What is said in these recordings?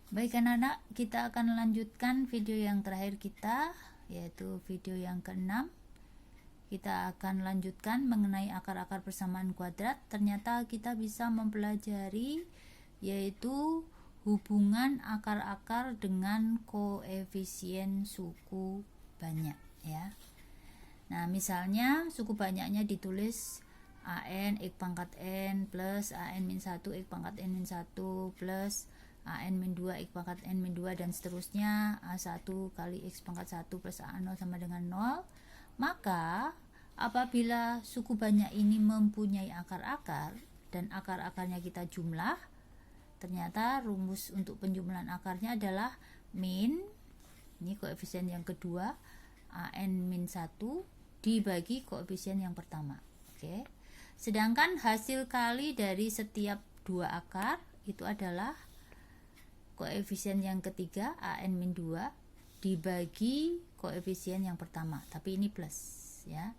Baik anak-anak, kita akan lanjutkan video yang terakhir kita, yaitu video yang ke-6. Kita akan lanjutkan mengenai akar-akar persamaan kuadrat. Ternyata kita bisa mempelajari yaitu hubungan akar-akar dengan koefisien suku banyak ya. Nah, misalnya suku banyaknya ditulis an x pangkat n plus an min 1 x pangkat n min 1 plus an min 2 x pangkat n min 2 dan seterusnya, a1 kali x pangkat 1 plus a0 sama dengan 0. Maka apabila suku banyak ini mempunyai akar-akar dan akar-akarnya kita jumlah, ternyata rumus untuk penjumlahan akarnya adalah min, ini koefisien yang kedua, an min 1 dibagi koefisien yang pertama. Oke. Sedangkan hasil kali dari setiap dua akar itu adalah koefisien yang ketiga an min 2 dibagi koefisien yang pertama, tapi ini plus ya.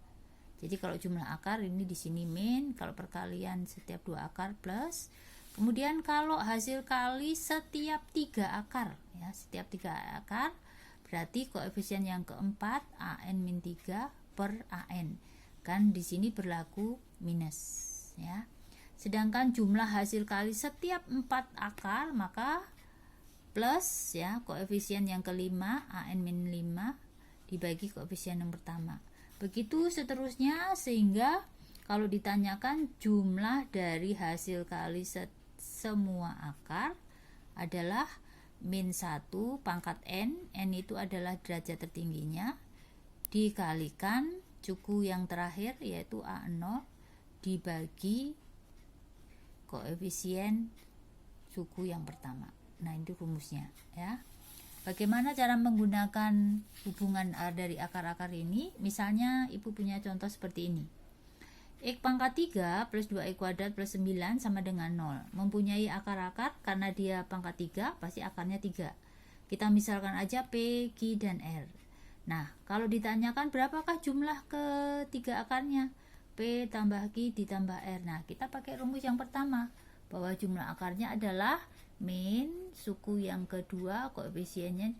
Jadi kalau jumlah akar ini di sini min, kalau perkalian setiap dua akar plus. Kemudian kalau hasil kali setiap tiga akar ya, setiap tiga akar berarti koefisien yang keempat an min 3 per an. Kan di sini berlaku minus ya. Sedangkan jumlah hasil kali setiap 4 akar maka plus ya, koefisien yang kelima an min 5 dibagi koefisien yang pertama. Begitu seterusnya, sehingga kalau ditanyakan jumlah dari hasil kali semua akar adalah min 1 pangkat n itu adalah derajat tertingginya, dikalikan suku yang terakhir yaitu a0 dibagi koefisien suku yang pertama. Nah, itu rumusnya ya. Bagaimana cara menggunakan hubungan dari akar-akar ini? Misalnya ibu punya contoh seperti ini. X pangkat 3 plus 2x kuadrat plus 9 sama dengan 0. Mempunyai akar-akar karena dia pangkat 3, pasti akarnya 3. Kita misalkan aja P, Q, dan R. Nah, kalau ditanyakan berapakah jumlah ketiga akarnya? P tambah Q ditambah R. Nah, kita pakai rumus yang pertama, bahwa jumlah akarnya adalah min suku yang kedua, koefisiennya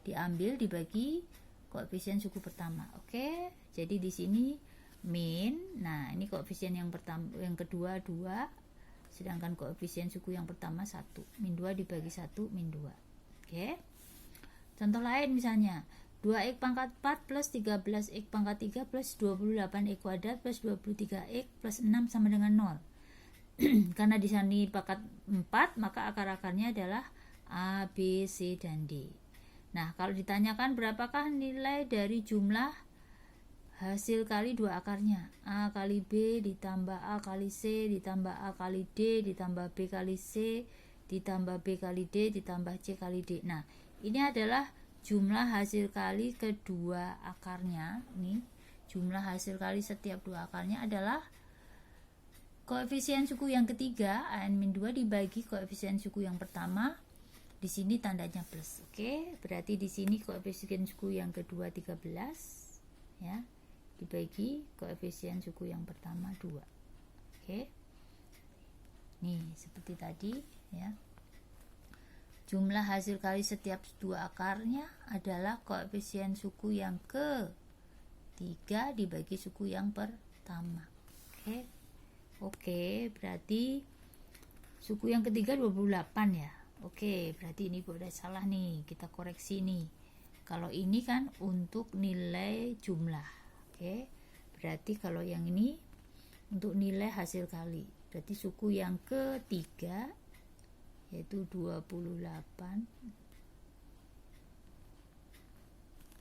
diambil dibagi koefisien suku pertama. Oke, jadi di sini min, nah ini koefisien yang pertama, yang kedua 2, sedangkan koefisien suku yang pertama 1. Min 2 dibagi 1 min 2. Oke. Contoh lain misalnya 2x pangkat 4 plus 13x pangkat 3 plus 28x kuadrat plus 23x plus 6 sama dengan 0. Karena di sini pangkat 4, maka akar-akarnya adalah A, B, C, dan D. Nah, kalau ditanyakan berapakah nilai dari jumlah hasil kali dua akarnya? A kali B ditambah A kali C ditambah A kali D ditambah B kali C ditambah B kali D ditambah C kali D. Nah, ini adalah jumlah hasil kali kedua akarnya. Ini jumlah hasil kali setiap dua akarnya adalah koefisien suku yang ketiga an min 2 dibagi koefisien suku yang pertama. Di sini tandanya plus. Oke, berarti di sini koefisien suku yang kedua 13 ya, dibagi koefisien suku yang pertama 2. Oke. Nih, seperti tadi ya. Jumlah hasil kali setiap dua akarnya adalah koefisien suku yang ke-3 dibagi suku yang pertama. Oke. Oke, berarti suku yang ketiga 28 ya. Oke, berarti ini udah salah nih, kita koreksi nih. Kalau ini kan untuk nilai jumlah. Oke, berarti kalau yang ini untuk nilai hasil kali. Berarti suku yang ketiga yaitu 28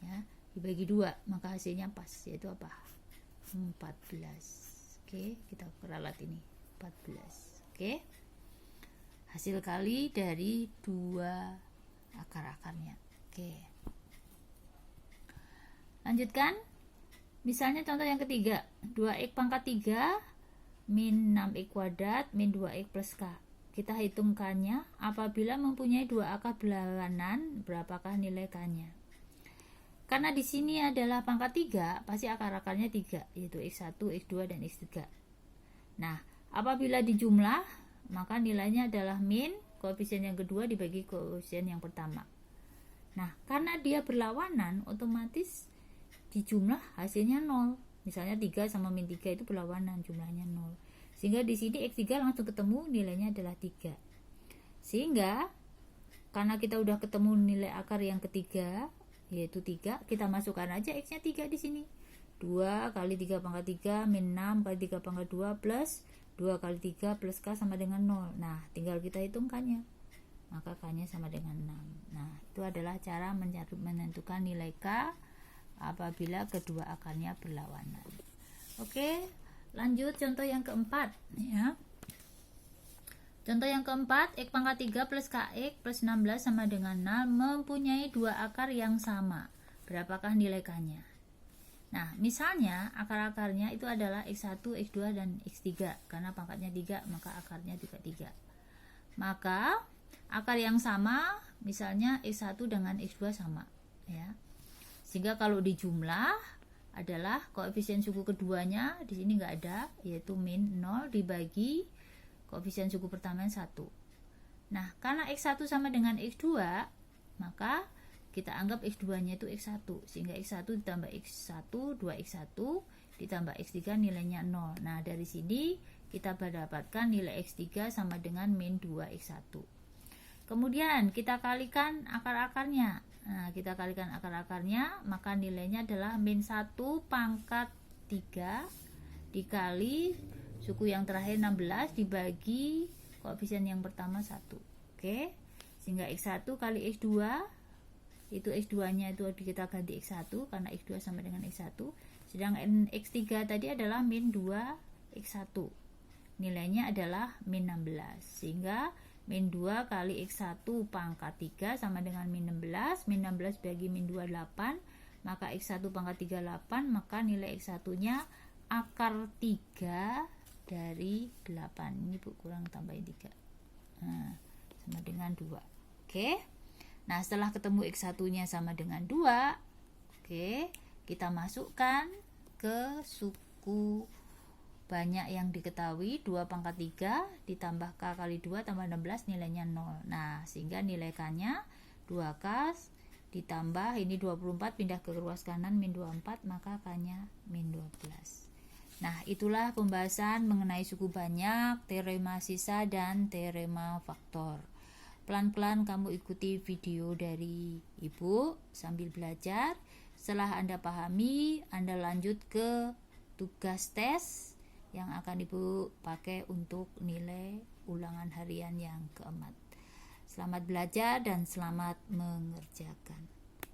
ya, dibagi 2, maka hasilnya pas, yaitu apa? 14. Oke, kita peralat ini 14. Oke, hasil kali dari dua akar-akarnya. Oke, lanjutkan. Misalnya contoh yang ketiga, 2x pangkat 3 min 6x kuadrat min 2x plus k. Kita hitungkannya apabila mempunyai dua akar berlawanan, berapakah nilai k-nya? Karena di sini adalah pangkat 3, pasti akar-akarnya 3, yaitu x1, x2, dan x3. Nah, apabila dijumlah, maka nilainya adalah min koefisien yang kedua dibagi koefisien yang pertama. Nah, karena dia berlawanan, otomatis di jumlah hasilnya 0. Misalnya 3 sama min 3 itu berlawanan, jumlahnya 0. Sehingga di sini X3 langsung ketemu nilainya adalah 3. Sehingga karena kita udah ketemu nilai akar yang ketiga, yaitu 3, kita masukkan aja X-nya 3 di sini. 2 kali 3 pangkat 3 min 6 kali 3 pangkat 2 plus 2 kali 3 plus K sama dengan 0. Nah, tinggal kita hitungkannya. Maka K-nya sama dengan 6. Nah, itu adalah cara menentukan nilai K apabila kedua akarnya berlawanan. Oke, lanjut contoh yang keempat ya. Contoh yang keempat, X pangkat 3 plus KX plus 16 sama dengan 0 mempunyai dua akar yang sama. Berapakah nilai K-nya? Nah, misalnya akar-akarnya itu adalah X1, X2, dan X3. Karena pangkatnya 3, maka akarnya juga 3. Maka akar yang sama, misalnya X1 dengan X2 sama ya. Sehingga kalau dijumlah adalah koefisien suku keduanya di sini nggak ada, yaitu min 0 dibagi koefisien suku pertama 1. Nah, karena X1 sama dengan X2, maka kita anggap X2-nya itu X1. Sehingga X1 ditambah X1, 2X1 ditambah X3 nilainya 0. Nah, dari sini kita mendapatkan nilai X3 sama dengan min 2X1. Kemudian kita kalikan akar-akarnya. Nah, kita kalikan akar-akarnya, maka nilainya adalah min 1 pangkat 3 dikali suku yang terakhir 16 dibagi koefisien yang pertama 1. Oke. Sehingga X1 kali X2 itu X2 nya itu kita ganti X1 karena X2 sama dengan X1. Sedangkan X3 tadi adalah min 2X1. Nilainya adalah min 16. Sehingga min 2 kali X1 pangkat 3 sama dengan min 16. Min 16 bagi min 2 8. Maka X1 pangkat 3 8. Maka nilai X1 nya akar 3 dari 8. Ini Bu kurang tambahin 3. Nah, sama dengan 2. Oke. Nah, setelah ketemu X1 nya sama dengan 2, oke, kita masukkan ke suku banyak yang diketahui. 2 pangkat 3 ditambah K kali 2 tambah 16 nilainya 0. Nah, sehingga nilai K nya 2K ditambah ini 24 pindah ke ruas kanan min 24, maka K nya min 12. Nah, itulah pembahasan mengenai suku banyak, teorema sisa, dan teorema faktor. Pelan-pelan kamu ikuti video dari Ibu sambil belajar. Setelah Anda pahami, Anda lanjut ke tugas tes yang akan Ibu pakai untuk nilai ulangan harian yang keempat. Selamat belajar dan selamat mengerjakan.